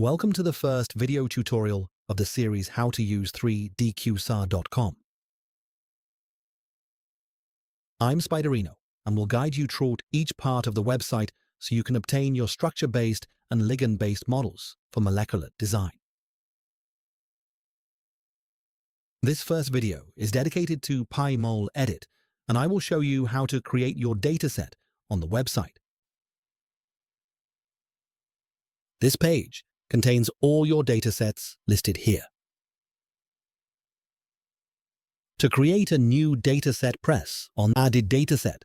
Welcome to the first video tutorial of the series How to Use 3DQSAR.com. I'm Spiderino and will guide you through each part of the website so you can obtain your structure-based and ligand-based models for molecular design. This first video is dedicated to PyMol Edit, and I will show you how to create your dataset on the website. This page contains all your datasets listed here. To create a new dataset, press on Added Dataset.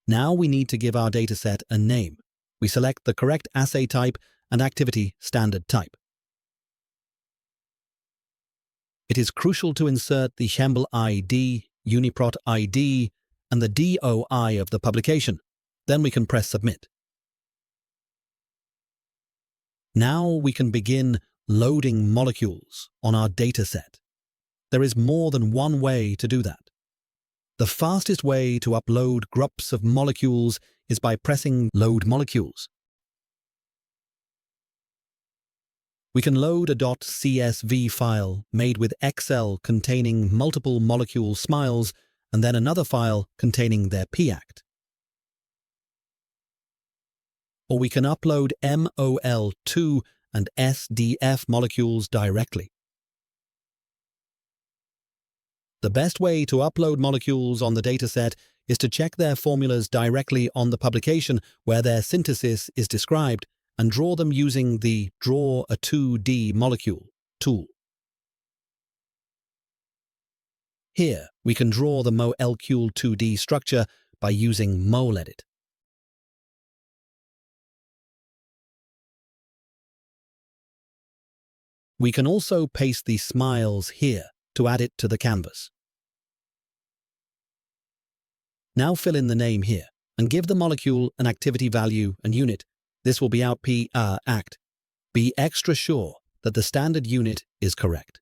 Now we need to give our dataset a name. We select the correct assay type and activity standard type. It is crucial to insert the Chembl ID, UniProt ID, and the DOI of the publication. Then we can press Submit. Now we can begin loading molecules on our dataset. There is more than one way to do that. The fastest way to upload groups of molecules is by pressing Load Molecules. We can load a .csv file made with Excel containing multiple molecule smiles and then another file containing their p-act. Or we can upload MOL2 and SDF molecules directly. The best way to upload molecules on the dataset is to check their formulas directly on the publication where their synthesis is described and draw them using the Draw a 2D Molecule tool. Here, we can draw the molecule 2D structure by using MolEdit. We can also paste the smiles here to add it to the canvas. Now fill in the name here and give the molecule an activity value and unit. This will be our p-act. Be extra sure that the standard unit is correct.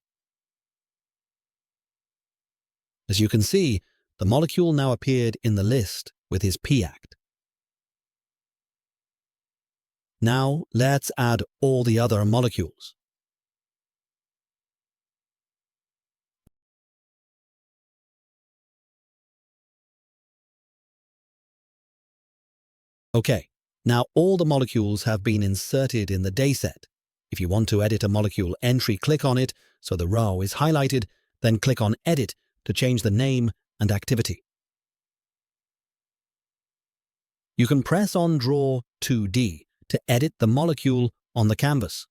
As you can see, the molecule now appeared in the list with his p-act. Now let's add all the other molecules. Okay, now all the molecules have been inserted in the dataset. If you want to edit a molecule entry, click on it so the row is highlighted, then click on Edit to change the name and activity. You can press on Draw 2D to edit the molecule on the canvas.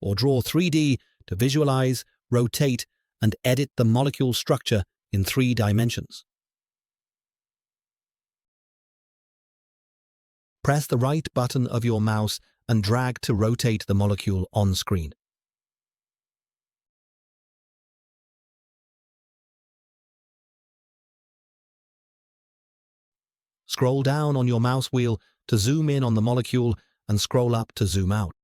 Or Draw 3D to visualize, rotate, and edit the molecule structure in 3 dimensions. Press the right button of your mouse and drag to rotate the molecule on screen. Scroll down on your mouse wheel to zoom in on the molecule and scroll up to zoom out.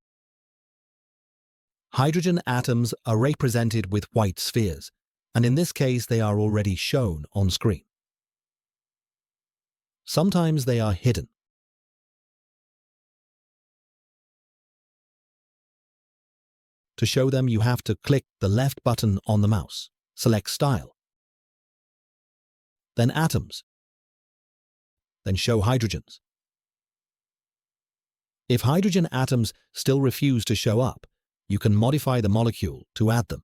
Hydrogen atoms are represented with white spheres, and in this case they are already shown on screen. Sometimes they are hidden. To show them, you have to click the left button on the mouse, select Style, then Atoms, then Show Hydrogens. If hydrogen atoms still refuse to show up, you can modify the molecule to add them.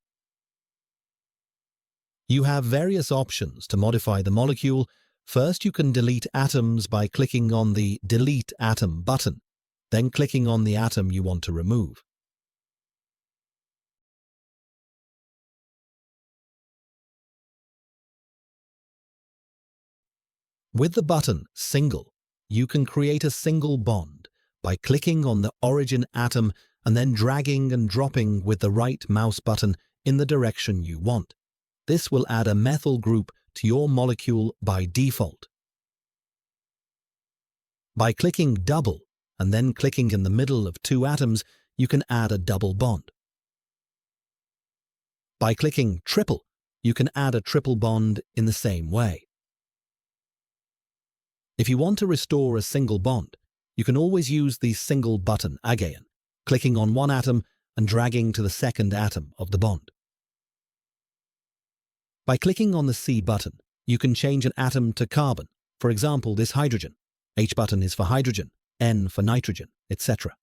You have various options to modify the molecule. First, you can delete atoms by clicking on the Delete Atom button, then clicking on the atom you want to remove. With the button Single, you can create a single bond by clicking on the origin atom and then dragging and dropping with the right mouse button in the direction you want. This will add a methyl group to your molecule by default. By clicking Double and then clicking in the middle of 2 atoms, you can add a double bond. By clicking triple, you can add a triple bond in the same way. If you want to restore a single bond, you can always use the single button again, clicking on one atom and dragging to the second atom of the bond. By clicking on the C button, you can change an atom to carbon, for example this hydrogen. H button is for hydrogen, N for nitrogen, etc.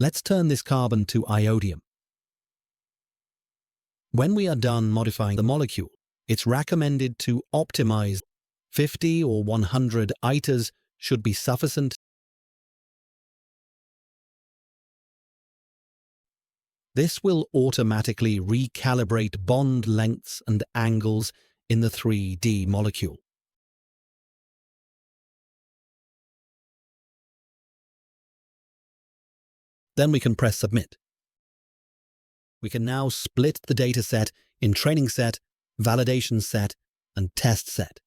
Let's turn this carbon to iodium. When we are done modifying the molecule, it's recommended to optimize 50 or 100 ITERs should be sufficient. This will automatically recalibrate bond lengths and angles in the 3D molecule. Then we can press Submit. We can now split the dataset in training set, validation set, and test set.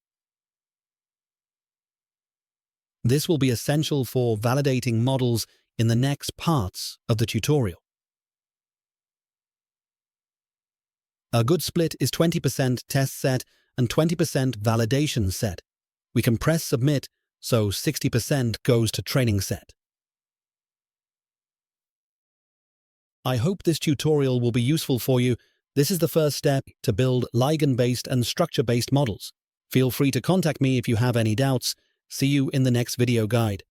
This will be essential for validating models in the next parts of the tutorial. A good split is 20% test set and 20% validation set. We can press Submit, so 60% goes to training set. I hope this tutorial will be useful for you. This is the first step to build ligand-based and structure-based models. Feel free to contact me if you have any doubts. See you in the next video guide.